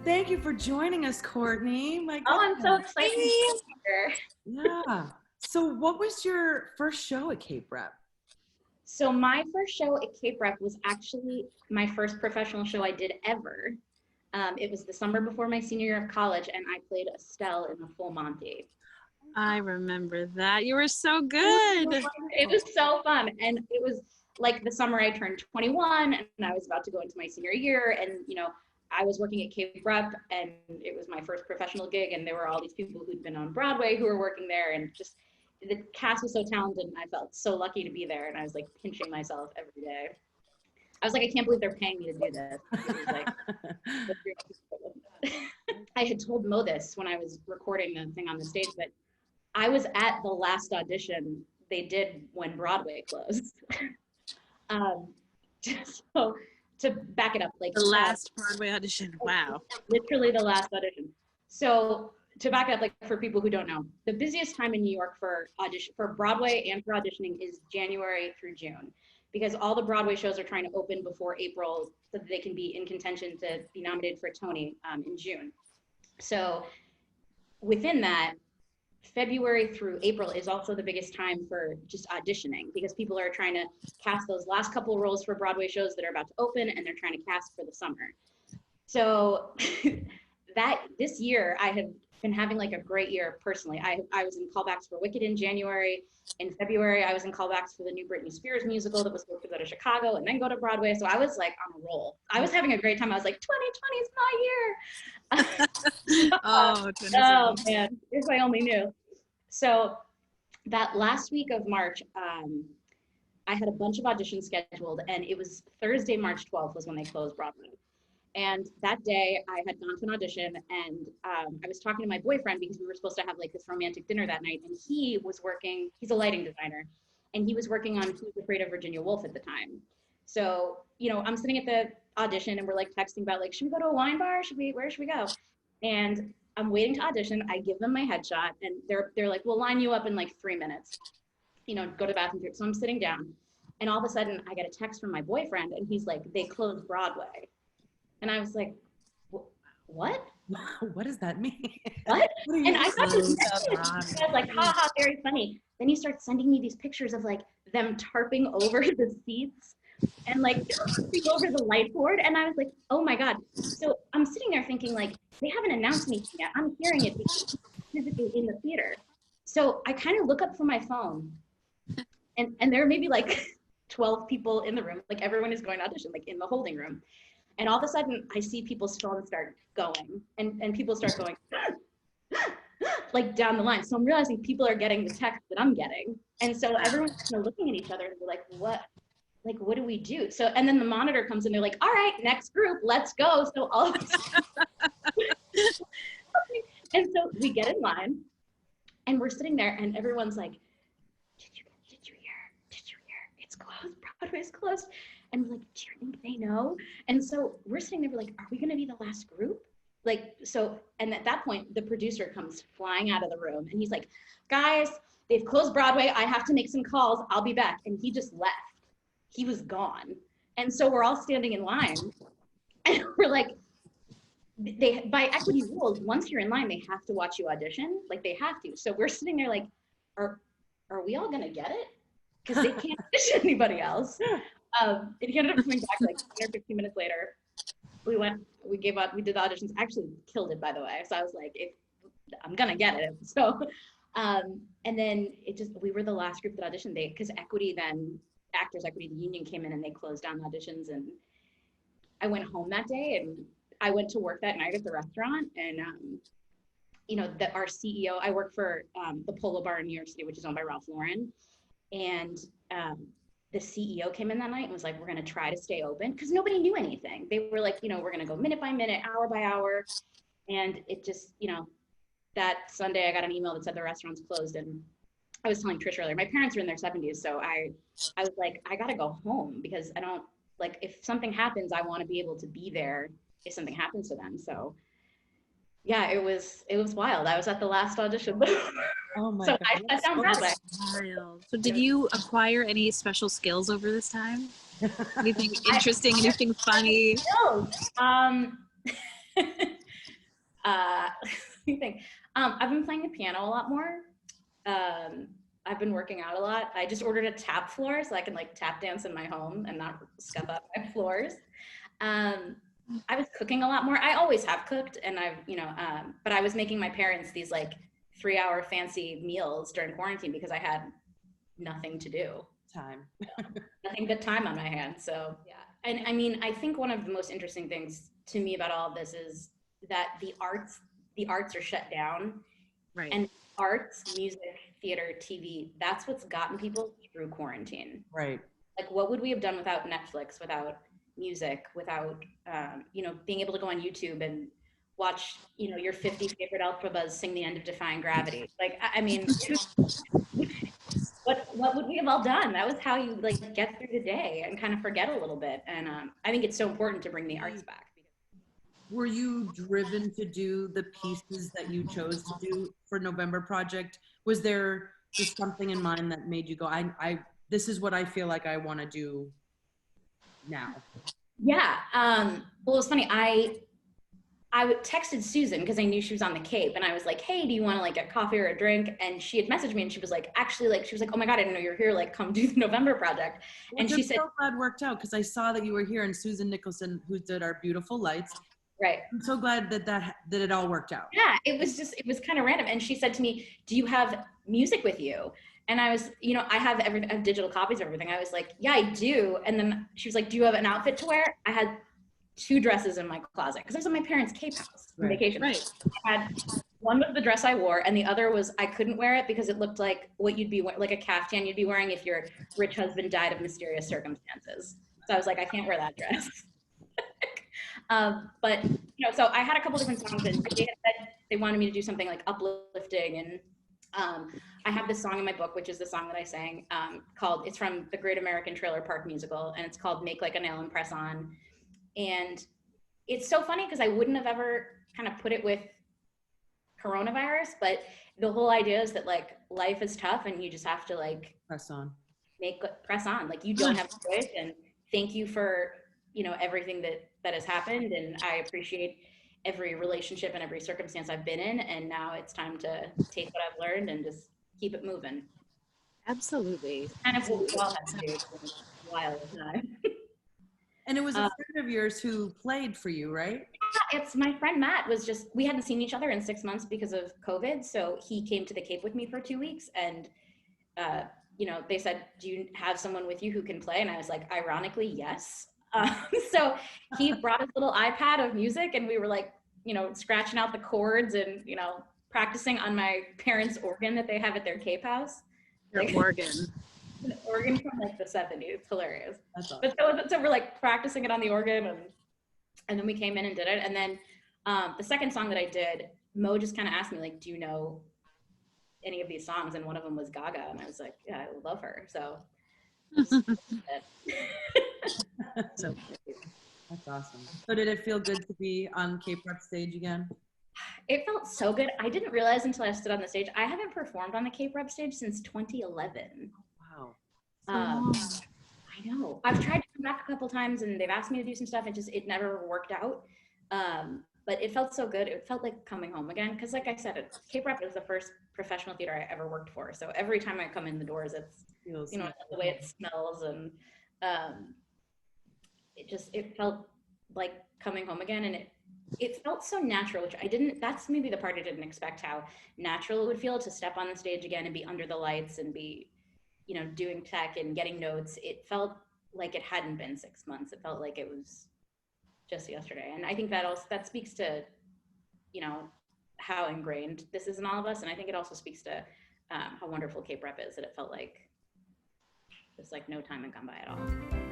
Thank you for joining us, Courtney. My Oh, I'm so goodness. excited to be here. Yeah. So what was your first show at Cape Rep? So my first show at Cape Rep was actually my first professional show I did ever. It was the summer before my senior year of college, and I played Estelle in the Full Monty. I remember that. You were so good. It was so fun, and it was like the summer I turned 21, and I was about to go into my senior year, and I was working at Cape Rep, and it was my first professional gig, and there were all these people who'd been on Broadway who were working there, and just the cast was so talented, and I felt so lucky to be there, and I was like pinching myself every day. I was like, I can't believe they're paying me to do this. It was like, I had told Mo this when I was recording the thing on the stage, but I was at the last audition they did when Broadway closed. So to back it up, like the last Broadway audition. Wow. Literally the last audition. So to back it up, like for people who don't know, the busiest time in New York for Broadway and for auditioning is January through June, because all the Broadway shows are trying to open before April so that they can be in contention to be nominated for Tony in June. So within that, February through April is also the biggest time for just auditioning, because people are trying to cast those last couple roles for Broadway shows that are about to open, and they're trying to cast for the summer. So this year I have been having like a great year personally. I was in callbacks for Wicked in January. In February, I was in callbacks for the new Britney Spears musical that was supposed to go to Chicago and then go to Broadway. So I was like on a roll. I was having a great time. I was like, 2020 is my year. Oh man, if I only knew. So that last week of March, I had a bunch of auditions scheduled, and it was Thursday, March 12th was when they closed Broadway. And that day I had gone to an audition, and I was talking to my boyfriend because we were supposed to have like this romantic dinner that night, and he was working, he's a lighting designer, and he was working on Who's Afraid of Virginia Woolf at the time. So, I'm sitting at the audition, and we're like texting about like, should we go to a wine bar? Where should we go? And I'm waiting to audition. I give them my headshot, and they're like, we'll line you up in like 3 minutes, go to the bathroom. So I'm sitting down, and all of a sudden I get a text from my boyfriend, and he's like, they closed Broadway. And I was like, what? What does that mean? What? And I thought this was like, haha, very funny. Then he starts sending me these pictures of like them tarping over the seats and like tarping over the light board. And I was like, oh my God. So I'm sitting there thinking like, they haven't announced anything yet. I'm hearing it because physically in the theater. So I kind of look up from my phone, and there are maybe like 12 people in the room. Like everyone is going to audition, like in the holding room. And all of a sudden I see people's phones start going, and people start going like down the line. So I'm realizing people are getting the text that I'm getting. And so everyone's kind of looking at each other and they're like, what do we do? So, and then the monitor comes in, they're like, all right, next group, let's go. So all of a sudden, and so we get in line, and we're sitting there, and everyone's like, did you hear? It's closed, Broadway's closed. And we're like, do you think they know? And so we're sitting there, we're like, are we gonna be the last group? Like, so, and at that point, the producer comes flying out of the room, and he's like, guys, they've closed Broadway. I have to make some calls. I'll be back. And he just left. He was gone. And so we're all standing in line, and we're like, by equity rules, once you're in line, they have to watch you audition. Like, they have to. So we're sitting there like, are we all gonna get it? Because they can't audition anybody else. It ended up coming back like 10 or 15 minutes later. We gave up, we did the auditions, actually killed it, by the way. So I was like, I'm gonna get it. So, and then we were the last group that auditioned, because Equity then, Actors Equity, the union came in and they closed down auditions. And I went home that day, and I went to work that night at the restaurant, and our CEO, I work for the Polo Bar in New York City, which is owned by Ralph Lauren. And the CEO came in that night and was like, we're going to try to stay open, because nobody knew anything. They were like, we're going to go minute by minute, hour by hour. And it just, that Sunday I got an email that said the restaurant's closed. And I was telling Trish earlier, my parents are in their 70s. So I was like, I got to go home, because I don't, like, if something happens, I want to be able to be there if something happens to them. So yeah, it was wild. I was at the last audition. Oh my God. God. I shut down Broadway. So did you acquire any special skills over this time? Anything interesting, anything funny? No. Let me think. I've been playing the piano a lot more. I've been working out a lot. I just ordered a tap floor so I can like tap dance in my home and not scuff up my floors. I was cooking a lot more. I always have cooked, and but I was making my parents these like 3-hour fancy meals during quarantine because I had nothing to do. Nothing but time on my hands. So yeah. And I mean, I think one of the most interesting things to me about all of this is that the arts are shut down. Right. And arts, music, theater, TV, that's what's gotten people through quarantine. Right. Like, what would we have done without Netflix, without music, without, being able to go on YouTube and watch, your 50 favorite alphabas sing the end of Defying Gravity. Like, I mean, what would we have all done? That was how you like get through the day and kind of forget a little bit. And I think it's so important to bring the arts back. Were you driven to do the pieces that you chose to do for November Project? Was there just something in mind that made you go, this is what I feel like I want to do now? Yeah. Well, it was funny. I texted Susan because I knew she was on the Cape, and I was like, hey, do you want to like get coffee or a drink? And she had messaged me, and she was like, oh my God, I didn't know you were here. Like, come do the November Project. Well, and she said, so glad it worked out because I saw that you were here, and Susan Nicholson, who did our beautiful lights. Right. I'm so glad that it all worked out. Yeah, it was kind of random. And she said to me, do you have music with you? And I was, I have digital copies of everything. I was like, yeah, I do. And then she was like, do you have an outfit to wear? I had 2 dresses in my closet because I was at my parents' Cape house on vacation. Right. I had one was the dress I wore, and the other was I couldn't wear it because it looked like what you'd be like a caftan you'd be wearing if your rich husband died of mysterious circumstances. So I was like, I can't wear that dress. But so I had a couple different songs, and they had said they wanted me to do something like uplifting, and I have this song in my book, which is the song that I sang, it's from the Great American Trailer Park Musical, and it's called Make Like a Nail and Press On. And it's so funny because I wouldn't have ever kind of put it with coronavirus, but the whole idea is that like life is tough and you just have to like press on, press on. Like you don't have a choice, and thank you for, everything that has happened. And I appreciate every relationship and every circumstance I've been in. And now it's time to take what I've learned and just keep it moving. Absolutely. Kind of what we all have to do for a while of time. And it was a friend of yours who played for you, right? Yeah, it's my friend Matt. We hadn't seen each other in 6 months because of COVID. So he came to the Cape with me for 2 weeks, and they said, do you have someone with you who can play? And I was like, ironically, yes. So he brought his little iPad of music, and we were like, scratching out the chords and, practicing on my parents' organ that they have at their Cape house. Your organ. An organ from like the 70s. It's hilarious. That's awesome. But so we're like practicing it on the organ, and then we came in and did it. And then the second song that I did, Mo just kind of asked me like, do you know any of these songs? And one of them was Gaga, and I was like, yeah, I love her. So So that's awesome. So did it feel good to be on Cape Rep stage again? It felt so good. I didn't realize until I stood on the stage, I haven't performed on the Cape Rep stage since 2011. Wow. I know. I've tried to come back a couple times, and they've asked me to do some stuff. It never worked out. But it felt so good. It felt like coming home again. Because like I said, Cape Rep is the first professional theater I ever worked for. So every time I come in the doors, it's, the way it smells, and it felt like coming home again. And it felt so natural, which that's maybe the part I didn't expect, how natural it would feel to step on the stage again and be under the lights and be, doing tech and getting notes. It felt like it hadn't been 6 months. It felt like it was just yesterday. And I think that speaks to, how ingrained this is in all of us. And I think it also speaks to how wonderful Cape Rep is, that it felt like just like no time had gone by at all.